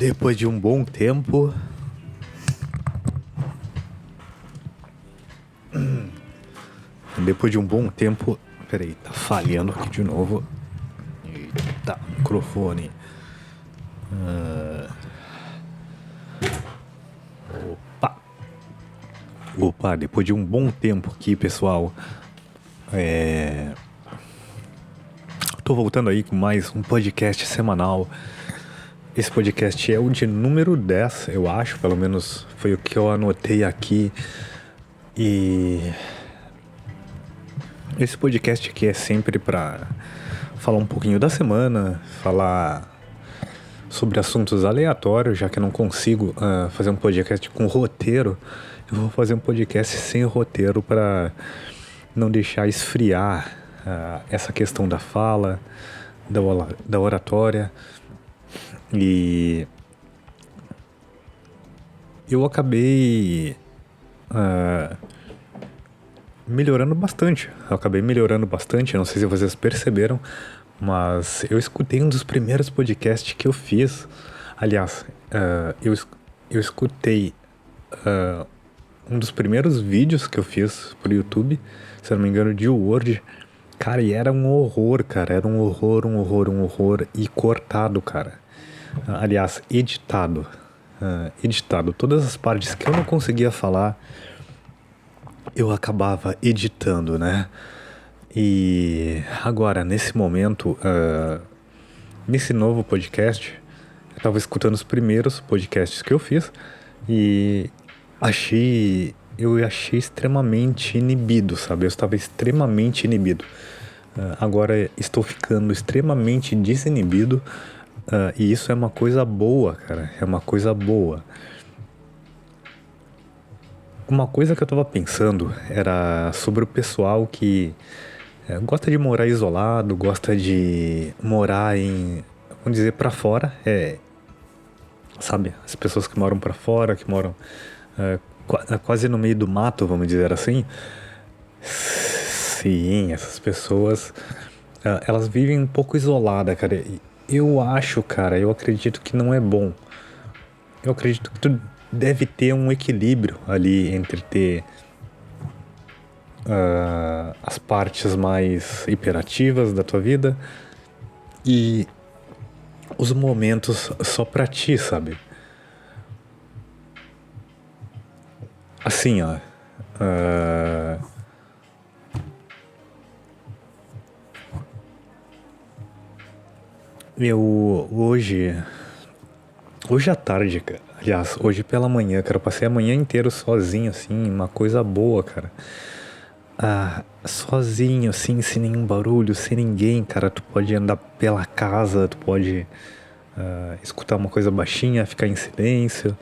Depois de um bom tempo. Depois de um bom tempo. Peraí, tá falhando aqui de novo. Eita, microfone. Opa, depois de um bom tempo aqui, pessoal. Tô voltando aí com mais um podcast semanal. Esse podcast é o de número 10, eu acho, pelo menos foi o que eu anotei aqui. E esse podcast aqui é sempre pra falar um pouquinho da semana, falar sobre assuntos aleatórios, já que eu não consigo fazer um podcast com roteiro. Eu vou fazer um podcast sem roteiro pra não deixar esfriar essa questão da fala, da oratória. E eu acabei melhorando bastante. Não sei se vocês perceberam, mas eu escutei um dos primeiros podcasts que eu fiz. Aliás, eu escutei um dos primeiros vídeos que eu fiz pro YouTube, se eu não me engano, de Word. Cara, e era um horror, cara. Era um horror. E cortado, cara. Aliás, editado. Todas as partes que eu não conseguia falar, eu acabava editando, né? E agora, nesse momento, nesse novo podcast, eu tava escutando os primeiros podcasts que eu fiz e eu achei extremamente inibido, sabe? Eu estava extremamente inibido. Agora estou ficando extremamente desinibido. E isso é uma coisa boa, cara. É uma coisa boa. Uma coisa que eu tava pensando era sobre o pessoal que gosta de morar isolado, gosta de morar vamos dizer, pra fora. Sabe? As pessoas que moram pra fora, que moram quase no meio do mato, vamos dizer assim. Sim, essas pessoas, elas vivem um pouco isoladas, cara. Eu acredito que não é bom. Eu acredito que tu deve ter um equilíbrio ali entre ter as partes mais hiperativas da tua vida e os momentos só pra ti, sabe? Assim, ó. Eu hoje à tarde, cara. Aliás, hoje pela manhã, cara, eu passei a manhã inteira sozinho, assim, uma coisa boa, cara. Sozinho, assim, sem nenhum barulho, sem ninguém, cara. Tu pode andar pela casa, tu pode escutar uma coisa baixinha, ficar em silêncio.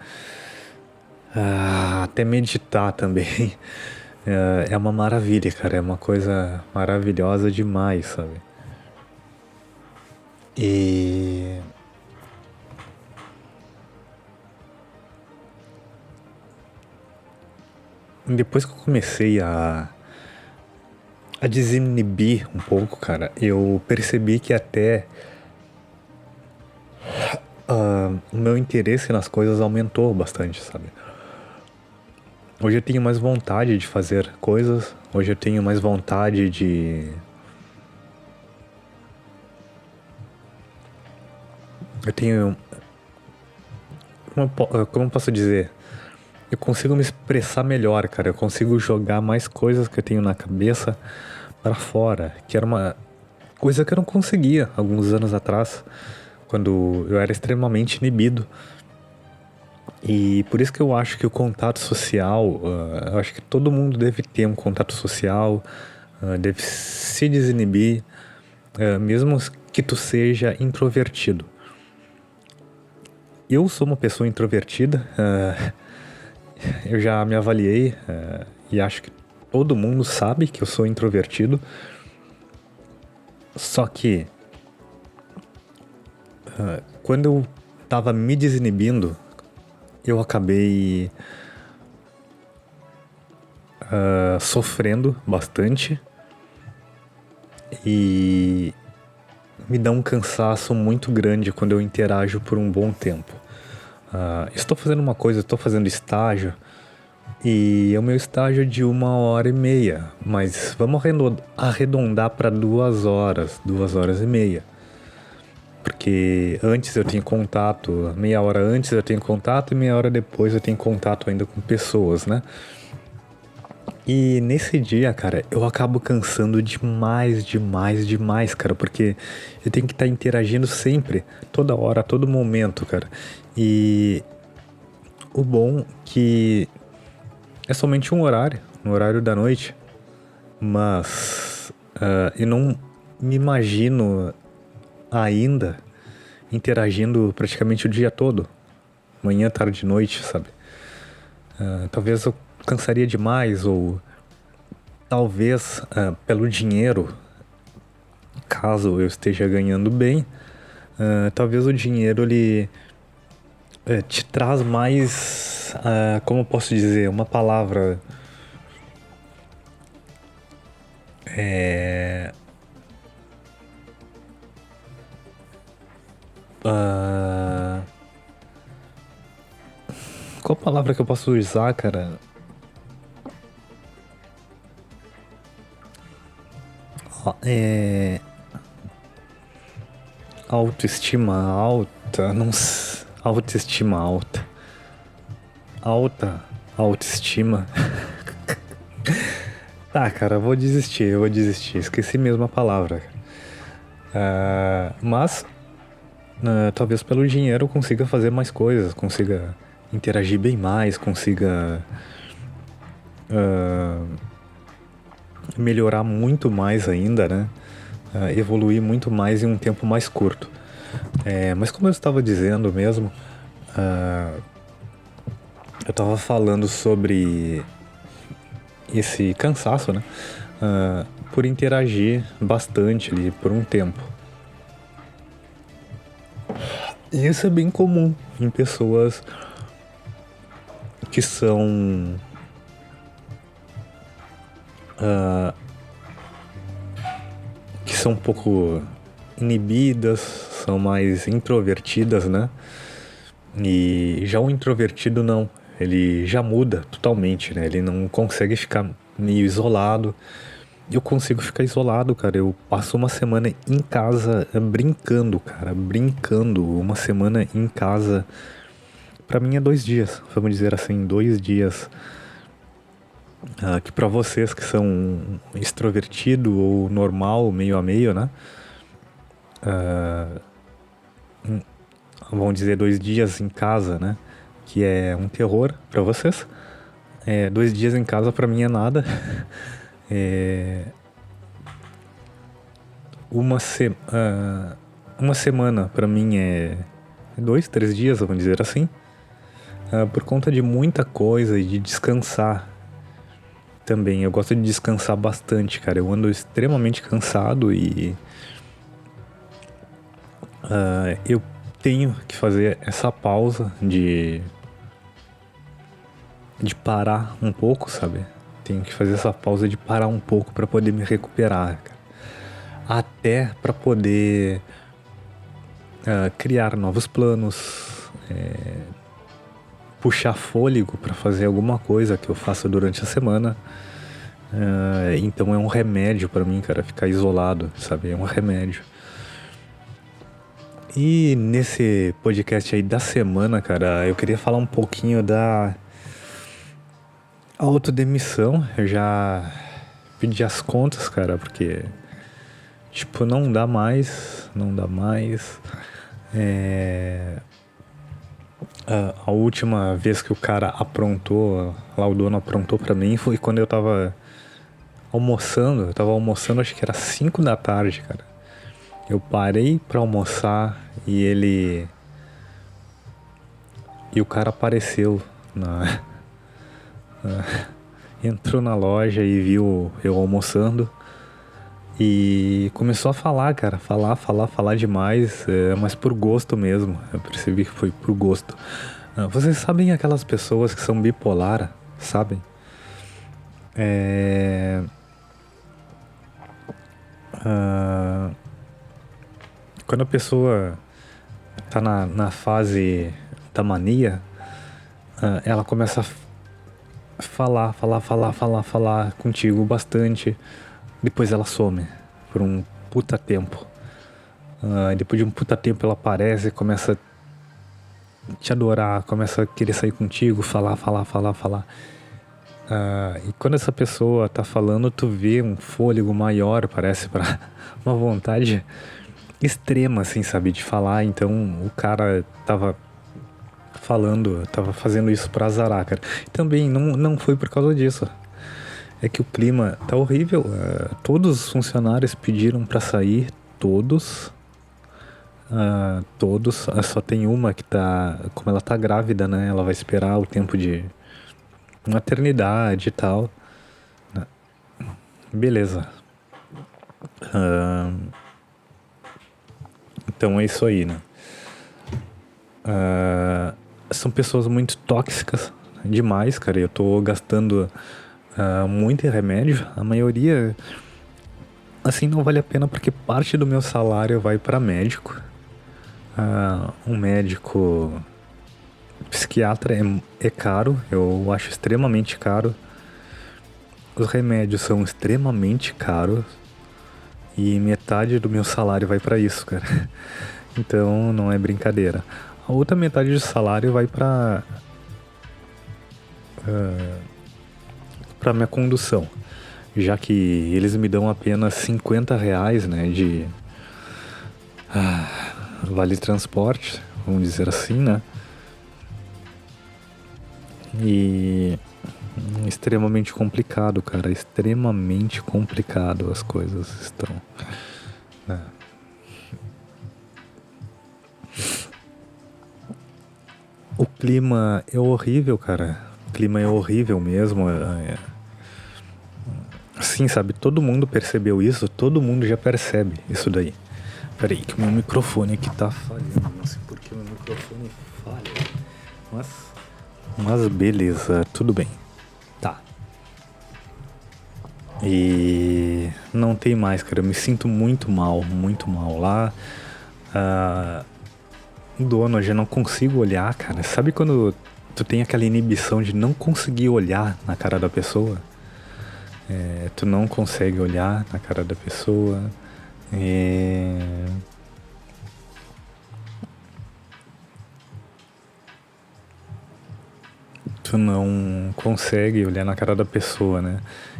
Até meditar também. É uma maravilha, cara. É uma coisa maravilhosa demais, sabe? E depois que eu comecei a desinibir um pouco, cara, eu percebi que até o meu interesse nas coisas aumentou bastante, sabe? Hoje eu tenho mais vontade de fazer coisas, hoje eu tenho mais vontade de... Eu tenho... Como eu posso dizer? Eu consigo me expressar melhor, cara. Eu consigo jogar mais coisas que eu tenho na cabeça para fora, que era uma coisa que eu não conseguia alguns anos atrás, quando eu era extremamente inibido. E por isso que eu acho que o contato social, eu acho que todo mundo deve ter um contato social, deve se desinibir, mesmo que tu seja introvertido. Eu sou uma pessoa introvertida, eu já me avaliei e acho que todo mundo sabe que eu sou introvertido. Só que quando eu tava me desinibindo, eu acabei sofrendo bastante e me dá um cansaço muito grande quando eu interajo por um bom tempo. Estou fazendo uma coisa, estou fazendo estágio, e o meu estágio é de 1h30, mas vamos arredondar para 2 horas, 2h30. Porque antes eu tenho contato, meia hora antes eu tenho contato e meia hora depois eu tenho contato ainda com pessoas, né? E nesse dia, cara, eu acabo cansando demais, demais, demais, cara, porque eu tenho que estar interagindo sempre, toda hora, a todo momento, cara. E o bom que é somente um horário, no horário da noite, mas eu não me imagino ainda interagindo praticamente o dia todo, manhã, tarde e noite, sabe? Talvez eu cansaria demais, ou talvez pelo dinheiro, caso eu esteja ganhando bem, talvez o dinheiro ele te traz mais, como eu posso dizer, uma palavra ah, qual palavra que eu posso usar, cara? É, autoestima alta, não sei, autoestima alta, alta autoestima. Tá, cara, eu vou desistir, esqueci mesmo a palavra. Mas talvez pelo dinheiro eu consiga fazer mais coisas, consiga interagir bem mais, consiga melhorar muito mais ainda, né? Evoluir muito mais em um tempo mais curto. Mas como eu estava dizendo mesmo, eu estava falando sobre esse cansaço, né? Por interagir bastante ali por um tempo. E isso é bem comum em pessoas que são um pouco inibidas, são mais introvertidas, né? E já o introvertido não, ele já muda totalmente, né? Ele não consegue ficar meio isolado. Eu consigo ficar isolado, cara. Eu passo uma semana em casa brincando, cara. Brincando. Uma semana em casa. Pra mim é 2 dias. Vamos dizer assim, 2 dias. Que pra vocês que são extrovertido ou normal, meio a meio, né? Vamos dizer 2 dias em casa, né? Que é um terror pra vocês. 2 dias em casa pra mim é nada. Uma semana pra mim é 2, 3 dias, vamos dizer assim. Por conta de muita coisa e de descansar também. Eu gosto de descansar bastante, cara. Eu ando extremamente cansado e eu tenho que fazer essa pausa de parar um pouco, sabe? Tenho que fazer essa pausa de parar um pouco pra poder me recuperar, cara. Até pra poder criar novos planos, puxar fôlego pra fazer alguma coisa que eu faça durante a semana. Então é um remédio pra mim, cara, ficar isolado, sabe? É um remédio. E nesse podcast aí da semana, cara, eu queria falar um pouquinho da autodemissão. Eu já pedi as contas, cara, porque tipo, não dá mais. A última vez que o cara aprontou, lá o dono aprontou pra mim, foi quando eu tava almoçando. Eu tava almoçando, acho que era 5 da tarde, cara. Eu parei pra almoçar e o cara apareceu entrou na loja e viu eu almoçando e começou a falar, cara, falar demais, mas por gosto mesmo. Eu percebi que foi por gosto. Vocês sabem aquelas pessoas que são bipolar, sabem? Quando a pessoa tá na fase muita mania, ela começa a falar contigo bastante. Depois ela some por um puta tempo. Depois de um puta tempo ela aparece, começa a te adorar, começa a querer sair contigo, falar. E quando essa pessoa tá falando, tu vê um fôlego maior, parece, pra uma vontade extrema, assim, sabe, de falar. Então o cara tava fazendo isso pra azarar, cara. E também não foi por causa disso. É que o clima tá horrível. Todos os funcionários pediram pra sair, todos. Só tem uma que tá, como ela tá grávida, né? Ela vai esperar o tempo de maternidade e tal. Beleza. Então é isso aí, né? São pessoas muito tóxicas demais, cara. Eu tô gastando muito em remédio. A maioria, assim, não vale a pena porque parte do meu salário vai pra médico. Um médico psiquiatra é caro, eu acho extremamente caro. Os remédios são extremamente caros e metade do meu salário vai pra isso, cara. Então não é brincadeira. A outra metade do salário vai pra minha condução, já que eles me dão apenas R$ 50, né, de vale transporte, vamos dizer assim, né? E extremamente complicado, cara. Extremamente complicado as coisas estão. Né? O clima é horrível, cara. O clima é horrível mesmo. Assim, sabe? Todo mundo percebeu isso. Todo mundo já percebe isso daí. Peraí, que o meu microfone aqui tá falhando. Não sei por que o meu microfone falha. Mas beleza, tudo bem. Tá. E não tem mais, cara. Eu me sinto muito mal lá. Dono, eu já não consigo olhar, cara. Sabe quando tu tem aquela inibição de não conseguir olhar na cara da pessoa? Tu não consegue olhar na cara da pessoa. Tu não consegue olhar na cara da pessoa, né?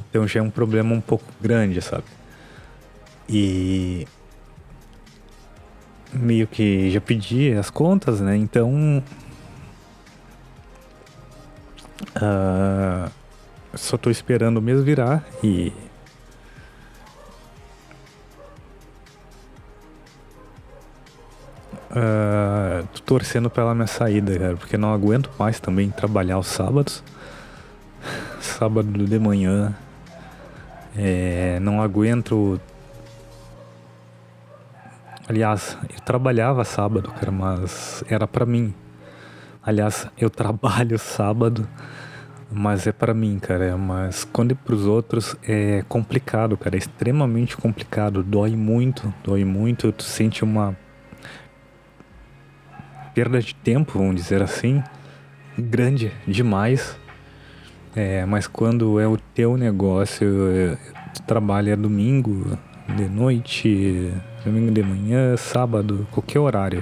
Então já é um problema um pouco grande, sabe? E meio que já pedi as contas, né? Então só tô esperando o mês virar e tô torcendo pela minha saída, cara, porque não aguento mais também trabalhar aos sábados. Sábado de manhã. Não aguento. Aliás, eu trabalhava sábado, cara, mas era pra mim. Aliás, eu trabalho sábado, mas é pra mim, cara. Mas quando é pros outros é complicado, cara. É extremamente complicado. Dói muito. Tu sente uma perda de tempo, vamos dizer assim, grande demais. Mas quando é o teu negócio, tu trabalha domingo de noite, domingo de manhã, sábado, qualquer horário.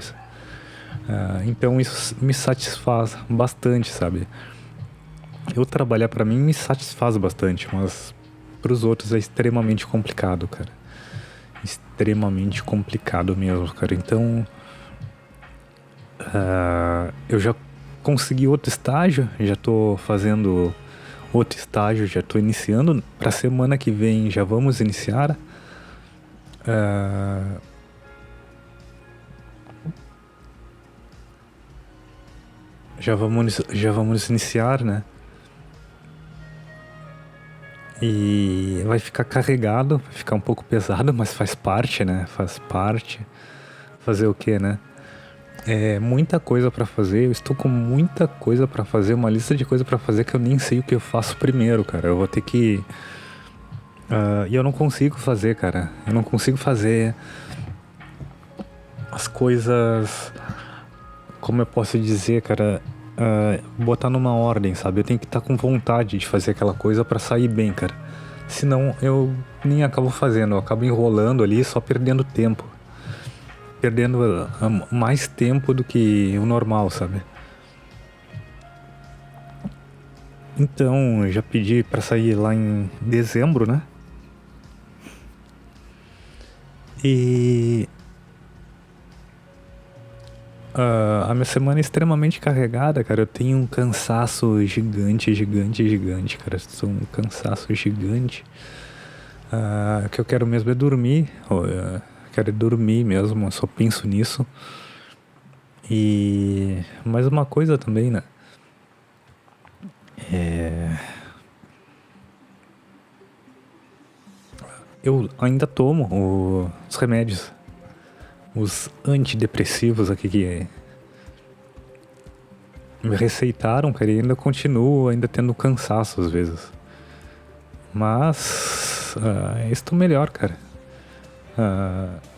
Então isso me satisfaz bastante, sabe? Eu trabalhar pra mim me satisfaz bastante, mas pros outros é extremamente complicado, cara. Extremamente complicado mesmo, cara. Então eu já consegui outro estágio, já tô fazendo outro estágio, já tô iniciando. Pra semana que vem já vamos iniciar. Já vamos iniciar, né? E vai ficar carregado, vai ficar um pouco pesado, mas faz parte, né? Faz parte. Fazer o quê, né? Muita coisa pra fazer, eu estou com muita coisa pra fazer, uma lista de coisa pra fazer que eu nem sei o que eu faço primeiro, cara. Eu vou ter que... E eu não consigo fazer, cara. Eu não consigo fazer as coisas como eu posso dizer, cara, botar numa ordem, sabe? Eu tenho que estar com vontade de fazer aquela coisa pra sair bem, cara. Senão eu nem acabo fazendo, eu acabo enrolando ali, só perdendo tempo. Perdendo mais tempo do que o normal, sabe? Então, eu já pedi pra sair lá em dezembro, né? E a minha semana é extremamente carregada, cara. Eu tenho um cansaço gigante, gigante, gigante, cara. Sou um cansaço gigante. O que eu quero mesmo é dormir. Quero dormir mesmo, eu só penso nisso. E mais uma coisa também, né? Eu ainda tomo os remédios, os antidepressivos aqui que me receitaram, cara, e ainda continuo ainda tendo cansaço às vezes. Mas estou melhor, cara.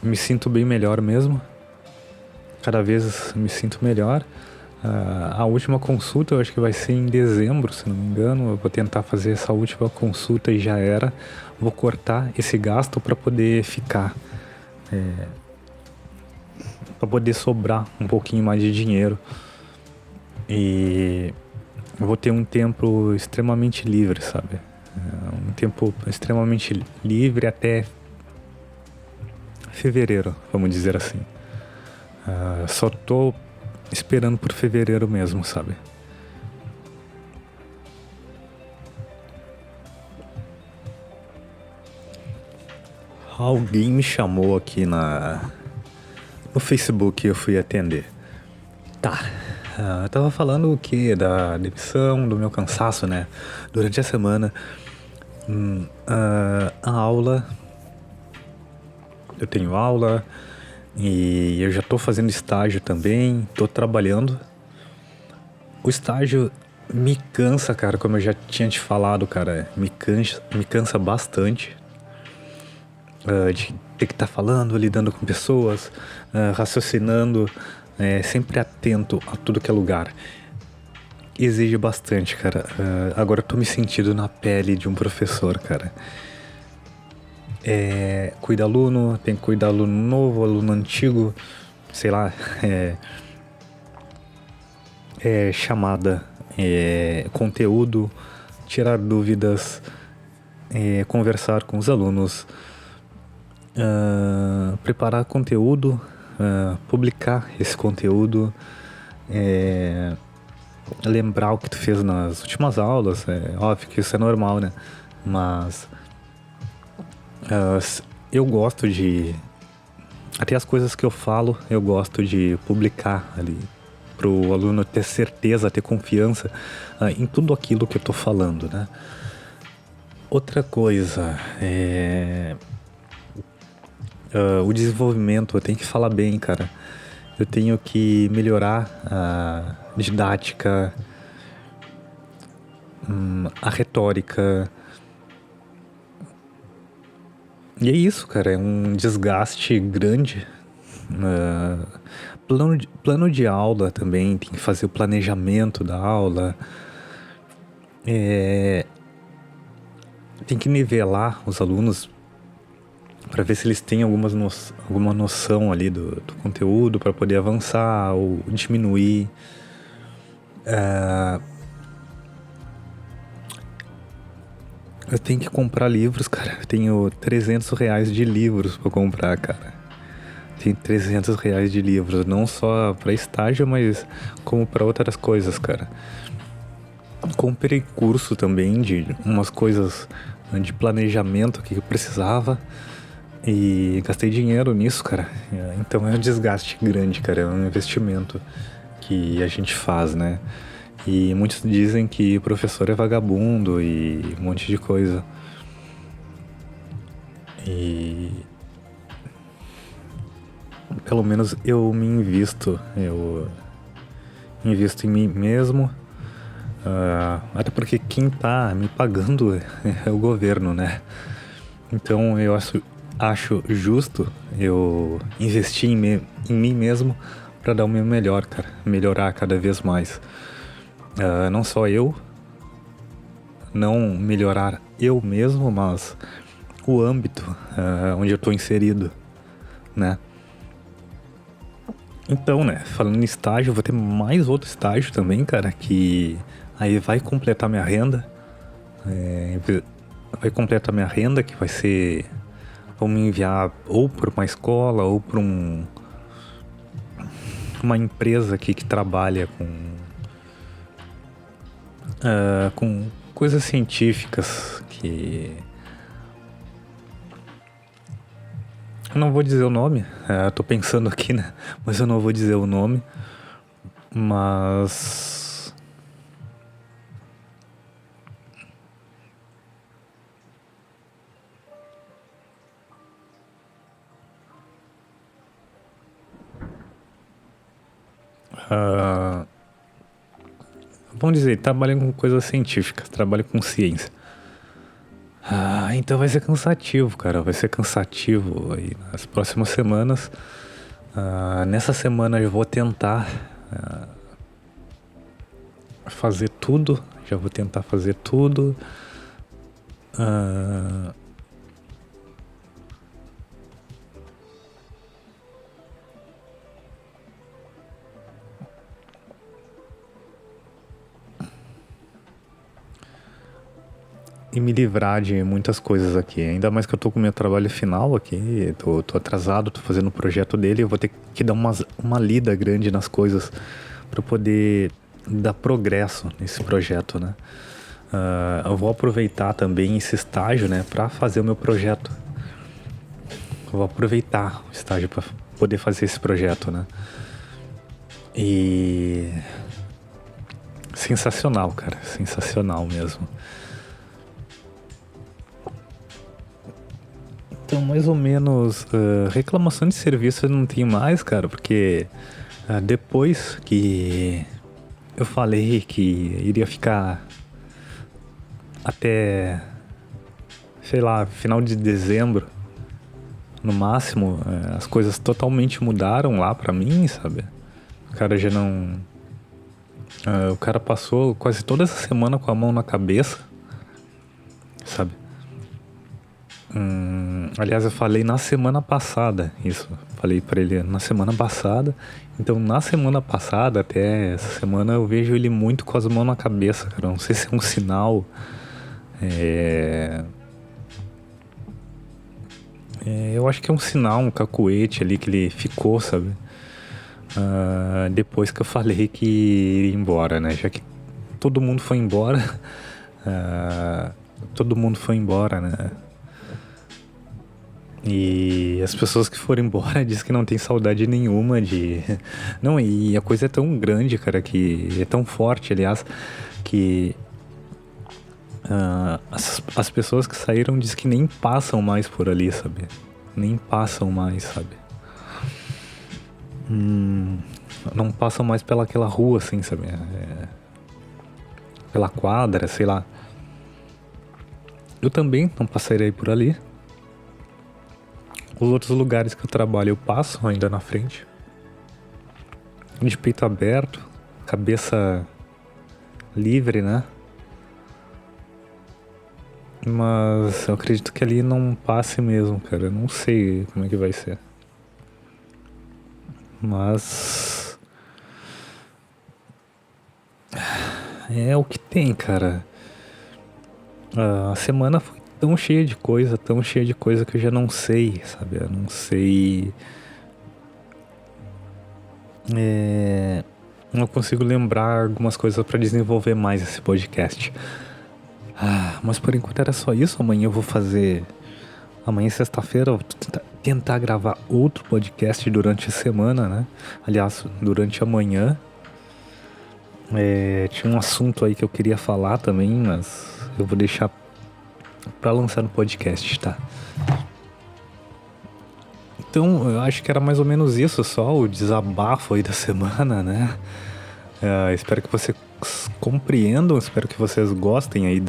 Me sinto bem melhor mesmo. Cada vez me sinto melhor. A última consulta eu acho que vai ser em dezembro, se não me engano. Eu vou tentar fazer essa última consulta e já era. Vou cortar esse gasto para poder ficar. Para poder sobrar um pouquinho mais de dinheiro. E eu vou ter um tempo extremamente livre, sabe? Um tempo extremamente livre até fevereiro, vamos dizer assim. Só tô esperando por fevereiro mesmo, sabe? Alguém me chamou aqui no Facebook e eu fui atender. Tá. Eu tava falando o quê? Da demissão, do meu cansaço, né? Durante a semana. A aula. Eu tenho aula. E eu já tô fazendo estágio também. Tô trabalhando. O estágio me cansa, cara. Como eu já tinha te falado, cara. Me cansa bastante. De ter que estar falando, lidando com pessoas. Raciocinando. Sempre atento a tudo que é lugar. Exige bastante, cara. Agora eu tô me sentindo na pele de um professor, cara. Cuida aluno, tem que cuidar aluno novo, aluno antigo, sei lá, chamada, conteúdo, tirar dúvidas, conversar com os alunos, preparar conteúdo, publicar esse conteúdo, lembrar o que tu fez nas últimas aulas. Óbvio que isso é normal, né? Mas eu gosto de... Até as coisas que eu falo, eu gosto de publicar ali, pro aluno ter certeza, ter confiança em tudo aquilo que eu tô falando, né? Outra coisa, o desenvolvimento, eu tenho que falar bem, cara. Eu tenho que melhorar a didática, a retórica. E é isso, cara, é um desgaste grande. Plano de aula também, tem que fazer o planejamento da aula. Tem que nivelar os alunos para ver se eles têm alguma noção ali do conteúdo para poder avançar ou diminuir. Eu tenho que comprar livros, cara. Eu tenho R$300 de livros pra comprar, cara. Tenho R$300 de livros, não só pra estágio, mas como pra outras coisas, cara. Comprei curso também de umas coisas de planejamento que eu precisava. E gastei dinheiro nisso, cara. Então é um desgaste grande, cara. É um investimento que a gente faz, né? E muitos dizem que professor é vagabundo e um monte de coisa. E pelo menos eu me invisto. Eu invisto em mim mesmo. Até porque quem tá me pagando é o governo, né? Então eu acho justo eu investir em mim mesmo pra dar o meu melhor, cara. Melhorar cada vez mais. Não só eu, não melhorar eu mesmo, mas o âmbito onde eu tô inserido, né? Então, né, falando em estágio, eu vou ter mais outro estágio também, cara, que aí vai completar minha renda. Vai completar minha renda, que vai ser... Vão me enviar ou para uma escola ou para uma empresa aqui que trabalha com coisas científicas que... Eu não vou dizer o nome, tô pensando aqui, né? Mas eu não vou dizer o nome. Mas... vamos dizer, trabalha com coisas científicas, trabalha com ciência. Então vai ser cansativo, cara. Vai ser cansativo aí nas próximas semanas. Nessa semana eu vou tentar fazer tudo. Já vou tentar fazer tudo. E me livrar de muitas coisas aqui. Ainda mais que eu tô com o meu trabalho final aqui. Tô atrasado, tô fazendo o projeto dele. Eu vou ter que dar uma lida grande nas coisas para poder dar progresso nesse projeto, né? Eu vou aproveitar também esse estágio, né, para fazer o meu projeto. Eu vou aproveitar o estágio para poder fazer esse projeto, né? E... sensacional, cara. Sensacional mesmo. Então, mais ou menos, reclamação de serviço eu não tenho mais, cara, porque depois que eu falei que iria ficar até, sei lá, final de dezembro, no máximo, as coisas totalmente mudaram lá pra mim, sabe? O cara já não... o cara passou quase toda essa semana com a mão na cabeça, sabe? Aliás, eu falei na semana passada isso. Falei pra ele na semana passada. Então, na semana passada, até essa semana, eu vejo ele muito com as mãos na cabeça, cara. Não sei se é um sinal. Eu acho que é um sinal, um cacuete ali que ele ficou, sabe? Depois que eu falei que iria embora, né? Já que todo mundo foi embora. Todo mundo foi embora, né? E as pessoas que foram embora dizem que não tem saudade nenhuma de... Não, e a coisa é tão grande, cara, que é tão forte, aliás, que as pessoas que saíram dizem que nem passam mais por ali, sabe? Nem passam mais, sabe? Não passam mais pelaquela rua, assim, sabe? Pela quadra, sei lá. Eu também não passarei por ali. Os outros lugares que eu trabalho eu passo ainda na frente. De peito aberto, cabeça livre, né? Mas eu acredito que ali não passe mesmo, cara. Eu não sei como é que vai ser. Mas... é o que tem, cara. A semana foi tão cheia de coisa que eu já não sei, sabe? Eu não sei... não consigo lembrar algumas coisas pra desenvolver mais esse podcast. Mas por enquanto era só isso. Amanhã eu vou fazer... Amanhã, sexta-feira, eu vou tentar gravar outro podcast durante a semana, né? Aliás, durante a manhã. Tinha um assunto aí que eu queria falar também, mas eu vou deixar pra lançar no podcast, tá? Então, eu acho que era mais ou menos isso, só o desabafo aí da semana, né? Espero que vocês compreendam, espero que vocês gostem aí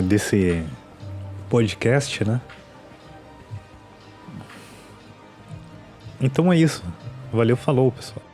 desse podcast, né? Então é isso. Valeu, falou, pessoal.